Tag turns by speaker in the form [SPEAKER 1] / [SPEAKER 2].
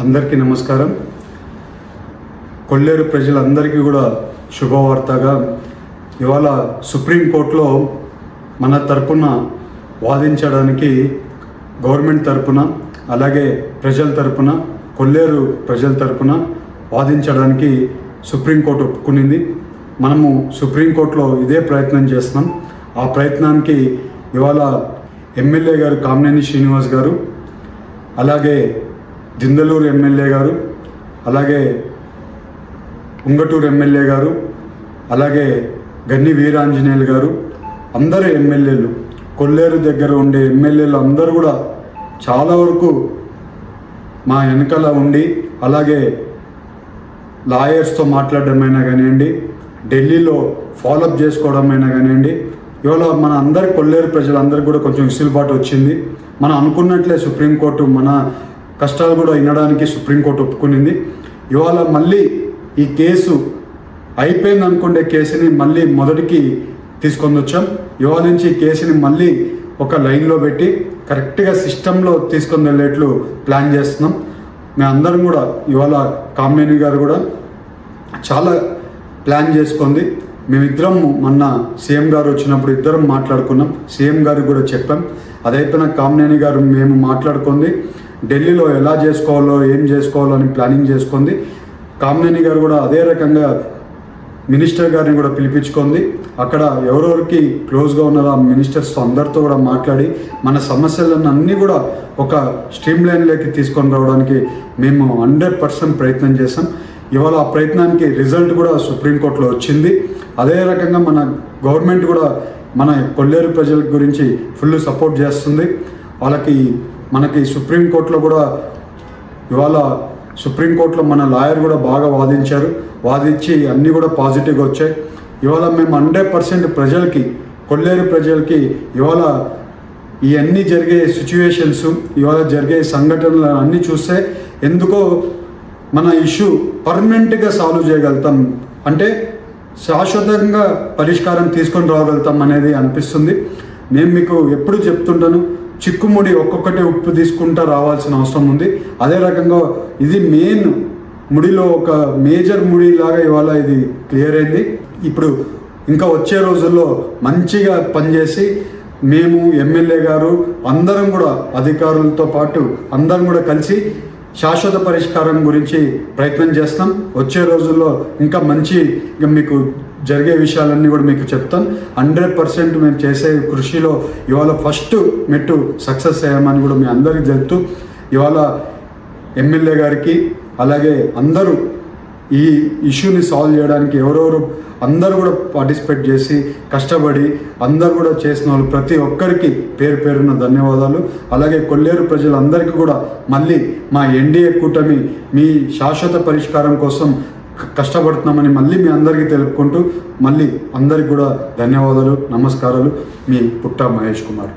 [SPEAKER 1] అందరికీ నమస్కారం. కొల్లేరు ప్రజలందరికీ కూడా శుభవార్తగా ఇవాళ సుప్రీంకోర్టులో మన తరపున వాదించడానికి గవర్నమెంట్ తరపున అలాగే ప్రజల తరపున కొల్లేరు ప్రజల తరపున వాదించడానికి సుప్రీంకోర్టు ఒప్పుకునింది. మనము సుప్రీంకోర్టులో ఇదే ప్రయత్నం చేస్తున్నాం. ఆ ప్రయత్నానికి ఇవాళ ఎమ్మెల్యే గారు కామినేని శ్రీనివాస్ గారు, అలాగే దిందలూరు ఎమ్మెల్యే గారు, అలాగే ఉంగటూరు ఎమ్మెల్యే గారు, అలాగే గన్ని వీరాంజనేయులు గారు, అందరు ఎమ్మెల్యేలు, కొల్లేరు దగ్గర ఉండే ఎమ్మెల్యేలు అందరూ కూడా చాలా వరకు మా వెనకాల ఉండి, అలాగే లాయర్స్తో మాట్లాడడమైనా కానివ్వండి, ఢిల్లీలో ఫాలోఅప్ చేసుకోవడమైనా కానివ్వండి, ఇవాళ మన అందరి కొల్లేరు ప్రజలందరికీ కూడా కొంచెం విసులుబాటు వచ్చింది. మనం అనుకున్నట్లే సుప్రీంకోర్టు మన కష్టాలు కూడా వినడానికి సుప్రీంకోర్టు ఒప్పుకునింది. ఇవాళ మళ్ళీ ఈ కేసు అయిపోయింది అనుకునే కేసుని మళ్ళీ మొదటికి తీసుకొని వచ్చాం. ఇవాళ నుంచి ఈ కేసుని మళ్ళీ ఒక లైన్లో పెట్టి కరెక్ట్గా సిస్టంలో తీసుకొని వెళ్ళేట్లు ప్లాన్ చేస్తున్నాం. మేము అందరం కూడా ఇవాళ కామినేని గారు కూడా చాలా ప్లాన్ చేసుకుంది. మేమిద్దరం మొన్న సీఎం గారు వచ్చినప్పుడు ఇద్దరం మాట్లాడుకున్నాం. సీఎం గారికి కూడా చెప్పాం. అదైపోయిన కామినేని గారు మేము మాట్లాడుకుంది ఢిల్లీలో ఎలా చేసుకోవాలో ఏం చేసుకోవాలో అని ప్లానింగ్ చేసుకుంది. కామినేని గారు కూడా అదే రకంగా మినిస్టర్ గారిని కూడా పిలిపించుకుంది. అక్కడ ఎవరెవరికి క్లోజ్గా ఉన్నారో ఆ మినిస్టర్స్తో అందరితో కూడా మాట్లాడి మన సమస్యలను అన్నీ కూడా ఒక స్ట్రీమ్ లైన్లోకి తీసుకొని రావడానికి మేము 100% ప్రయత్నం చేసాం. ఇవాళ ఆ ప్రయత్నానికి రిజల్ట్ కూడా సుప్రీంకోర్టులో వచ్చింది. అదే రకంగా మన గవర్నమెంట్ కూడా మన కొల్లేరు ప్రజల గురించి ఫుల్ సపోర్ట్ చేస్తుంది. మనకి సుప్రీంకోర్టులో కూడా ఇవాళ సుప్రీంకోర్టులో మన లాయర్ కూడా బాగా వాదించి అన్నీ కూడా పాజిటివ్గా వచ్చాయి. ఇవాళ మేము 100% ప్రజలకి, కొల్లేరు ప్రజలకి ఇవాళ ఇవన్నీ జరిగే సిచ్యువేషన్స్, ఇవాళ జరిగే సంఘటనలు అన్నీ చూస్తే ఎందుకో మన ఇష్యూ పర్మనెంట్గా సాల్వ్ చేయగలుగుతాం, అంటే శాశ్వతంగా పరిష్కారం తీసుకొని రాగలుగుతాం అనేది అనిపిస్తుంది. నేను మీకు ఎప్పుడు చెప్తుంటాను, చిక్కుముడి ఒక్కొక్కటి ఉప్పు తీసుకుంటా రావాల్సిన అవసరం ఉంది. అదే రకంగా ఇది మెయిన్ ముడిలో ఒక మేజర్ ముడిలాగా ఇవాళ ఇది క్లియర్ అయింది. ఇప్పుడు ఇంకా వచ్చే రోజుల్లో మంచిగా పనిచేసి మేము ఎమ్మెల్యే గారు అందరం కూడా అధికారులతో పాటు అందరం కూడా కలిసి శాశ్వత పరిష్కారం గురించి ప్రయత్నం చేస్తాం. వచ్చే రోజుల్లో ఇంకా మీకు జరిగే విషయాలన్నీ కూడా మీకు చెప్తాను. 100% మేము చేసే కృషిలో ఇవాళ ఫస్ట్ మెట్టు సక్సెస్ అయ్యామని కూడా మీ అందరికీ చెప్తూ, ఇవాళ ఎమ్మెల్యే గారికి అలాగే అందరూ ఈ ఇష్యూని సాల్వ్ చేయడానికి ఎవరెవరు అందరూ కూడా పార్టిసిపేట్ చేసి కష్టపడి అందరూ కూడా చేసిన వాళ్ళు ప్రతి ఒక్కరికి పేరున ధన్యవాదాలు. అలాగే కొల్లేరు ప్రజలందరికీ కూడా మళ్ళీ మా ఎన్డీఏ కూటమి మీ శాశ్వత పరిష్కారం కోసం కష్టపడుతున్నామని మళ్ళీ మీ అందరికీ తెలుపుకుంటూ మళ్ళీ అందరికి కూడా ధన్యవాదాలు, నమస్కారాలు. మీ పుట్ట మహేష్ కుమార్.